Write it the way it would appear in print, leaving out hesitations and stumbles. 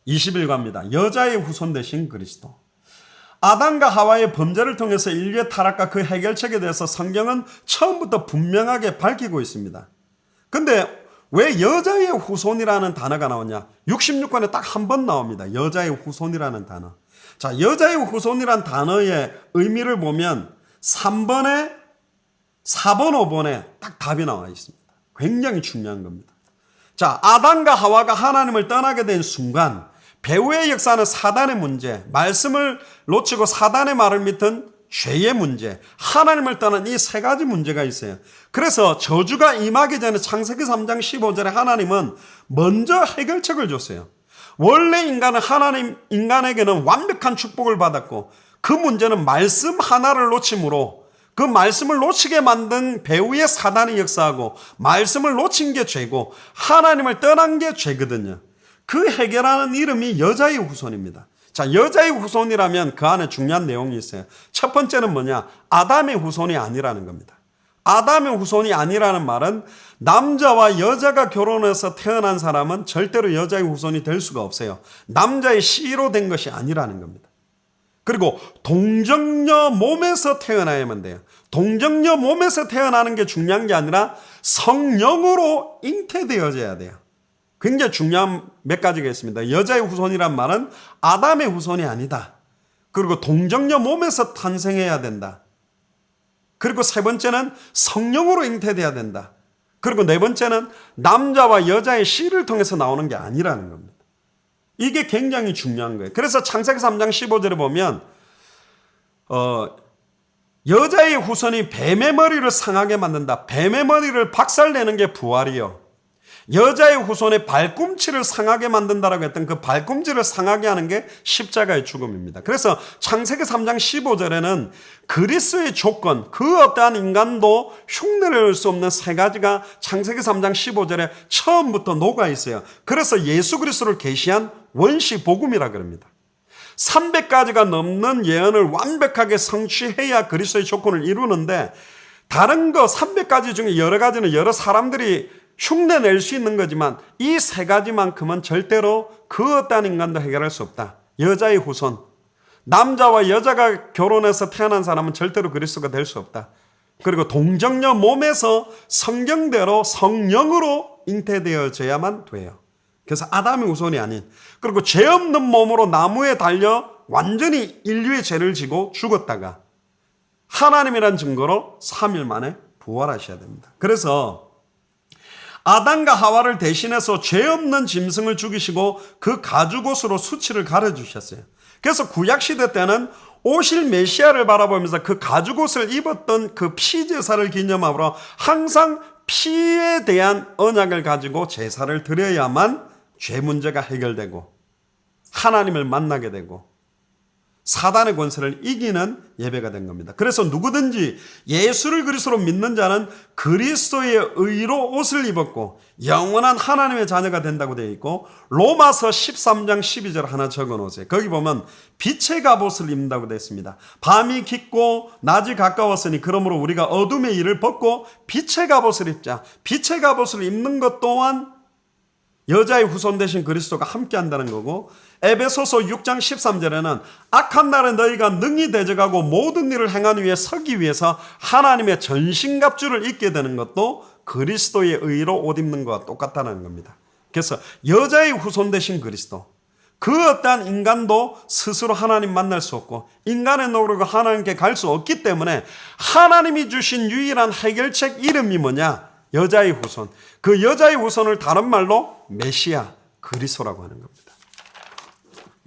21과입니다. 여자의 후손 되신 그리스도. 아담과 하와의 범죄를 통해서 인류의 타락과 그 해결책에 대해서 성경은 처음부터 분명하게 밝히고 있습니다. 근데 왜 여자의 후손이라는 단어가 나오냐? 66권에 딱 한 번 나옵니다. 여자의 후손이라는 단어. 자, 여자의 후손이라는 단어의 의미를 보면 3번에 4번, 5번에 딱 답이 나와 있습니다. 굉장히 중요한 겁니다. 자, 아담과 하와가 하나님을 떠나게 된 순간 배후의 역사는 사단의 문제, 말씀을 놓치고 사단의 말을 믿은 죄의 문제, 하나님을 떠난 이 세 가지 문제가 있어요. 그래서 저주가 임하기 전에 창세기 3장 15절에 하나님은 먼저 해결책을 줬어요. 원래 인간에게는 완벽한 축복을 받았고 그 문제는 말씀 하나를 놓침으로 그 말씀을 놓치게 만든 배후의 사단이 역사하고 말씀을 놓친 게 죄고 하나님을 떠난 게 죄거든요. 그 해결하는 이름이 여자의 후손입니다. 자, 여자의 후손이라면 그 안에 중요한 내용이 있어요. 첫 번째는 뭐냐? 아담의 후손이 아니라는 겁니다. 아담의 후손이 아니라는 말은 남자와 여자가 결혼해서 태어난 사람은 절대로 여자의 후손이 될 수가 없어요. 남자의 씨로 된 것이 아니라는 겁니다. 그리고 동정녀 몸에서 태어나야만 돼요. 동정녀 몸에서 태어나는 게 중요한 게 아니라 성령으로 잉태되어져야 돼요. 굉장히 중요한 몇 가지가 있습니다. 여자의 후손이란 말은 아담의 후손이 아니다. 그리고 동정녀 몸에서 탄생해야 된다. 그리고 세 번째는 성령으로 잉태돼야 된다. 그리고 네 번째는 남자와 여자의 씨를 통해서 나오는 게 아니라는 겁니다. 이게 굉장히 중요한 거예요. 그래서 창세기 3장 15절에 보면 여자의 후손이 뱀의 머리를 상하게 만든다. 뱀의 머리를 박살내는 게 부활이요. 여자의 후손의 발꿈치를 상하게 만든다라고 했던 그 발꿈치를 상하게 하는 게 십자가의 죽음입니다. 그래서 창세기 3장 15절에는 그리스도의 조건, 그 어떠한 인간도 흉내를 낼 수 없는 세 가지가 창세기 3장 15절에 처음부터 녹아 있어요. 그래서 예수 그리스도를 계시한 원시 복음이라 그럽니다. 300가지가 넘는 예언을 완벽하게 성취해야 그리스도의 조건을 이루는데 다른 거 300가지 중에 여러 가지는 여러 사람들이 흉내낼 수 있는 거지만 이 세 가지만큼은 절대로 그 어떠한 인간도 해결할 수 없다. 여자의 후손, 남자와 여자가 결혼해서 태어난 사람은 절대로 그리스도가 될 수 없다. 그리고 동정녀 몸에서 성경대로 성령으로 잉태되어져야만 돼요. 그래서 아담의 후손이 아닌, 그리고 죄 없는 몸으로 나무에 달려 완전히 인류의 죄를 지고 죽었다가 하나님이란 증거로 3일 만에 부활하셔야 됩니다. 그래서 아담과 하와를 대신해서 죄 없는 짐승을 죽이시고 그 가죽옷으로 수치를 가려주셨어요. 그래서 구약시대 때는 오실 메시아를 바라보면서 그 가죽옷을 입었던 그 피제사를 기념하므로 항상 피에 대한 언약을 가지고 제사를 드려야만 죄 문제가 해결되고 하나님을 만나게 되고 사단의 권세를 이기는 예배가 된 겁니다. 그래서 누구든지 예수를 그리스도로 믿는 자는 그리스도의 의로 옷을 입었고 영원한 하나님의 자녀가 된다고 되어 있고 로마서 13장 12절 하나 적어놓으세요. 거기 보면 빛의 갑옷을 입는다고 되어 있습니다. 밤이 깊고 낮이 가까웠으니 그러므로 우리가 어둠의 일을 벗고 빛의 갑옷을 입자. 빛의 갑옷을 입는 것 또한 여자의 후손 되신 그리스도가 함께 한다는 거고 에베소서 6장 13절에는 악한 날에 너희가 능히 대적하고 모든 일을 행하기 위해 서기 위해서 하나님의 전신갑주를 입게 되는 것도 그리스도의 의로 옷 입는 것과 똑같다는 겁니다. 그래서 여자의 후손 되신 그리스도, 그 어떠한 인간도 스스로 하나님 만날 수 없고 인간의 노력으로 하나님께 갈 수 없기 때문에 하나님이 주신 유일한 해결책 이름이 뭐냐? 여자의 후손. 그 여자의 후손을 다른 말로 메시아, 그리스도라고 하는 겁니다.